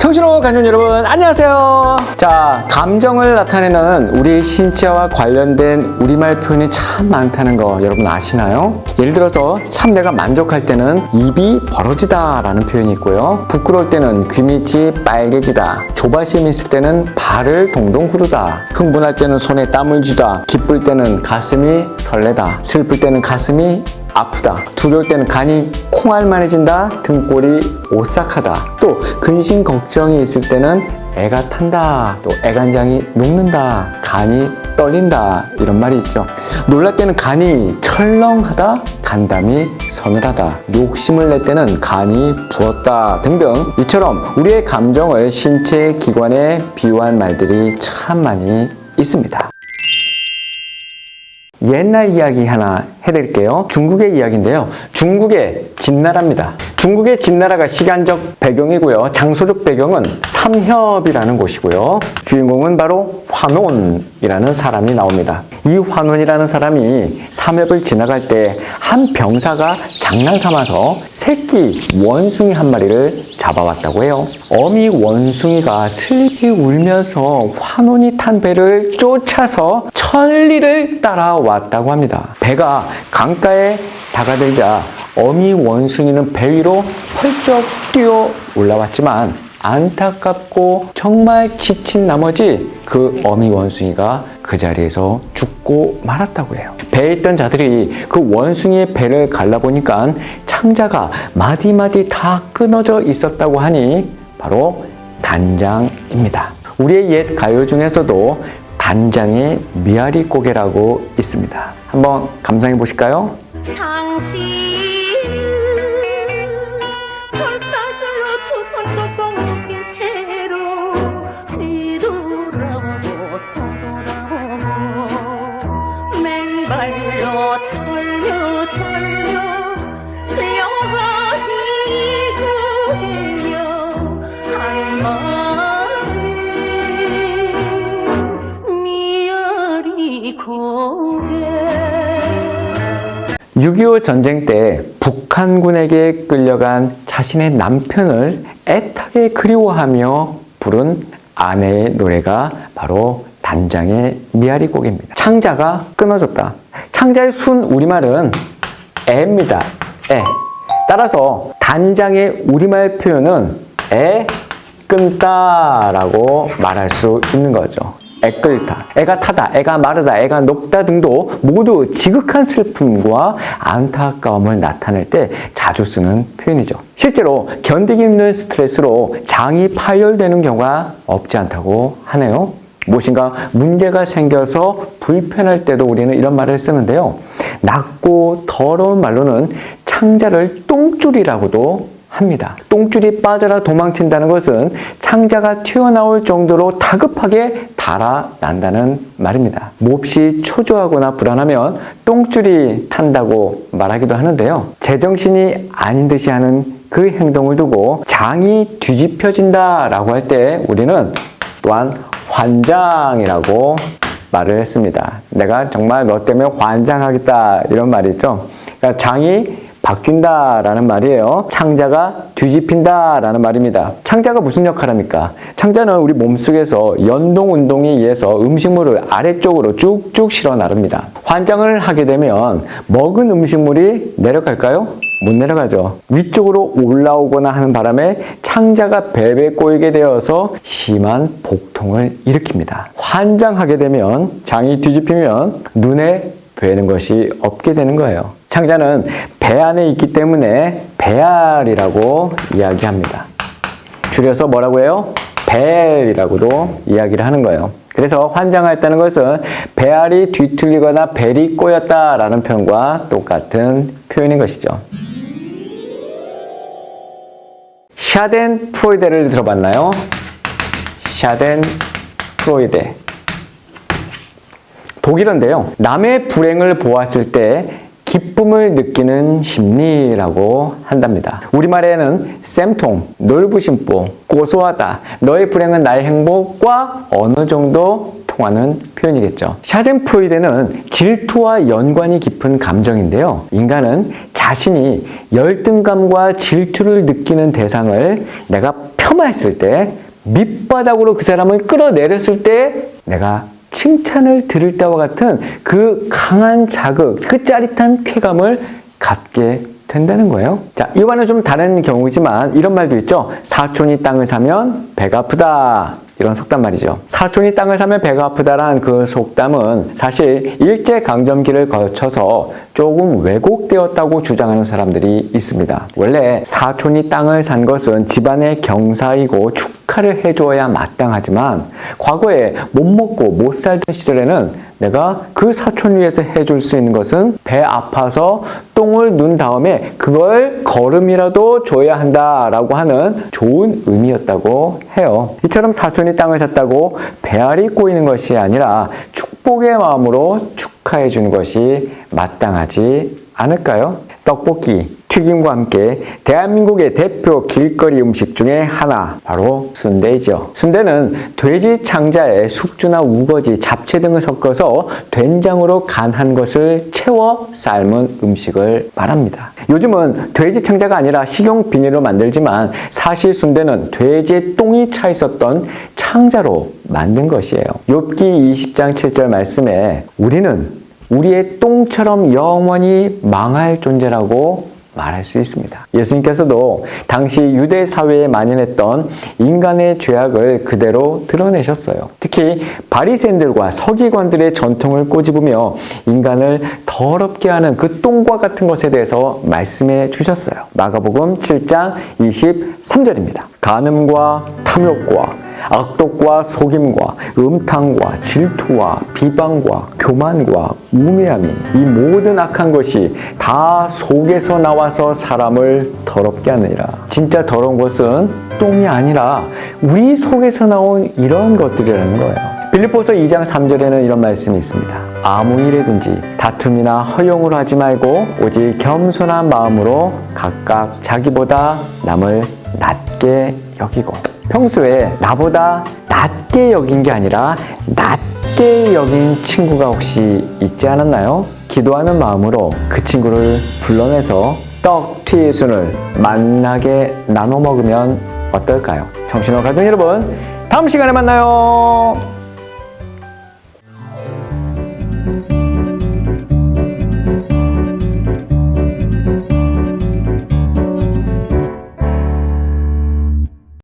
청신호 간전 여러분 안녕하세요. 자, 감정을 나타내는 우리 신체와 관련된 우리말 표현이 참 많다는 거 여러분 아시나요? 예를 들어서 참 내가 만족할 때는 입이 벌어지다 라는 표현이 있고요, 부끄러울 때는 귀밑이 빨개지다, 조바심이 있을 때는 발을 동동 구르다, 흥분할 때는 손에 땀을 쥐다, 기쁠 때는 가슴이 설레다, 슬플 때는 가슴이 아프다, 두려울 때는 간이 콩알만해진다, 등골이 오싹하다, 또 근심 걱정이 있을 때는 애가 탄다, 또 애간장이 녹는다, 간이 떨린다, 이런 말이 있죠. 놀랄 때는 간이 철렁하다, 간담이 서늘하다, 욕심을 낼 때는 간이 부었다 등등, 이처럼 우리의 감정을 신체 기관에 비유한 말들이 참 많이 있습니다. 옛날 이야기 하나 해드릴게요. 중국의 이야기인데요. 중국의 진나라입니다. 중국의 진나라가 시간적 배경이고요, 장소적 배경은 삼협이라는 곳이고요, 주인공은 바로 환원이라는 사람이 나옵니다. 이 환원이라는 사람이 삼협을 지나갈 때 한 병사가 장난삼아서 새끼 원숭이 한 마리를 잡아왔다고 해요. 어미 원숭이가 슬피 울면서 환원이 탄 배를 쫓아서 천리를 따라왔다고 합니다. 배가 강가에 다가들자 어미 원숭이는 배 위로 펄쩍 뛰어 올라왔지만 안타깝고 정말 지친 나머지 그 어미 원숭이가 그 자리에서 죽고 말았다고 해요. 배에 있던 자들이 그 원숭이의 배를 갈라보니까 창자가 마디마디 다 끊어져 있었다고 하니 바로 단장입니다. 우리의 옛 가요 중에서도 단장의 미아리 고개라고 있습니다. 한번 감상해 보실까요? (6.25) 전쟁 때 북한군에게 끌려간 자신의 남편을 애타게 그리워하며 부른 아내의 노래가 바로 단장의 미아리 고개입니다. 창자가 끊어졌다. 창자의 순 우리말은 애입니다. 애. 따라서 단장의 우리말 표현은 애 끊다 라고 말할 수 있는 거죠. 애 끓다, 애가 타다, 애가 마르다, 애가 녹다 등도 모두 지극한 슬픔과 안타까움을 나타낼 때 자주 쓰는 표현이죠. 실제로 견디기 힘든 스트레스로 장이 파열되는 경우가 없지 않다고 하네요. 무엇인가 문제가 생겨서 불편할 때도 우리는 이런 말을 쓰는데요. 낮고 더러운 말로는 창자를 똥줄이라고도 합니다. 똥줄이 빠져라 도망친다는 것은 창자가 튀어나올 정도로 다급하게 달아난다는 말입니다. 몹시 초조하거나 불안하면 똥줄이 탄다고 말하기도 하는데요. 제정신이 아닌 듯이 하는 그 행동을 두고 장이 뒤집혀진다 라고 할 때 우리는 또한 환장이라고 말을 했습니다. 내가 정말 너 때문에 환장하겠다, 이런 말이죠. 그러니까 장이 바뀐다 라는 말이에요. 창자가 뒤집힌다 라는 말입니다. 창자가 무슨 역할을 합니까? 창자는 우리 몸속에서 연동 운동에 의해서 음식물을 아래쪽으로 쭉쭉 실어 나릅니다. 환장을 하게 되면 먹은 음식물이 내려갈까요? 못 내려가죠. 위쪽으로 올라오거나 하는 바람에 창자가 배배 꼬이게 되어서 심한 복통을 일으킵니다. 환장하게 되면, 장이 뒤집히면 눈에 뵈는 것이 없게 되는 거예요. 창자는 배 안에 있기 때문에 배알이라고 이야기합니다. 줄여서 뭐라고 해요? 벨이라고도 이야기를 하는 거예요. 그래서 환장했다는 것은 배알이 뒤틀리거나 벨이 꼬였다라는 표현과 똑같은 표현인 것이죠. 샤덴프로이데를 들어봤나요? 샤덴프로이데. 독일어인데요. 남의 불행을 보았을 때 기쁨을 느끼는 심리라고 한답니다. 우리말에는 쌤통, 놀부심보, 고소하다, 너의 불행은 나의 행복과 어느 정도 통하는 표현이겠죠. 샤덴프로이데는 질투와 연관이 깊은 감정인데요. 인간은 자신이 열등감과 질투를 느끼는 대상을 내가 폄하했을 때, 밑바닥으로 그 사람을 끌어내렸을 때 내가 칭찬을 들을 때와 같은 그 강한 자극, 그 짜릿한 쾌감을 갖게 된다는 거예요. 자, 이와는 좀 다른 경우지만 이런 말도 있죠. 사촌이 땅을 사면 배가 아프다. 이런 속담 말이죠. 사촌이 땅을 사면 배가 아프다란 그 속담은 사실 일제강점기를 거쳐서 조금 왜곡되었다고 주장하는 사람들이 있습니다. 원래 사촌이 땅을 산 것은 집안의 경사이고 축하를 해줘야 마땅하지만 과거에 못 먹고 못 살던 시절에는 내가 그 사촌 위해서 해줄 수 있는 것은 배 아파서 똥을 눈 다음에 그걸 걸음이라도 줘야 한다라고 하는 좋은 의미였다고 해요. 이처럼 사촌이 땅을 샀다고 배알이 꼬이는 것이 아니라 축복의 마음으로 축하해 주는 것이 마땅하지 않을까요? 떡볶이, 튀김과 함께 대한민국의 대표 길거리 음식 중에 하나, 바로 순대이죠. 순대는 돼지 창자에 숙주나 우거지, 잡채 등을 섞어서 된장으로 간한 것을 채워 삶은 음식을 말합니다. 요즘은 돼지 창자가 아니라 식용 비닐로 만들지만 사실 순대는 돼지의 똥이 차 있었던 창자로 만든 것이에요. 욥기 20장 7절 말씀에 우리는 우리의 똥처럼 영원히 망할 존재라고 말할 수 있습니다. 예수님께서도 당시 유대 사회에 만연했던 인간의 죄악을 그대로 드러내셨어요. 특히 바리새인들과 서기관들의 전통을 꼬집으며 인간을 더럽게 하는 그 똥과 같은 것에 대해서 말씀해 주셨어요. 마가복음 7장 23절입니다. 간음과 탐욕과 악독과 속임과 음탕과 질투와 비방과 교만과 우매함이 이 모든 악한 것이 다 속에서 나와서 사람을 더럽게 하느니라. 진짜 더러운 것은 똥이 아니라 우리 속에서 나온 이런 것들이라는 거예요. 빌립보서 2장 3절에는 이런 말씀이 있습니다. 아무 일에든지 다툼이나 허용으로 하지 말고 오직 겸손한 마음으로 각각 자기보다 남을 낮게 여기고, 평소에 나보다 낮게 여긴 게 아니라 낮게 여긴 친구가 혹시 있지 않았나요? 기도하는 마음으로 그 친구를 불러내서 떡 튀순을 만나게 나눠 먹으면 어떨까요? 정신없는 가족 여러분, 다음 시간에 만나요.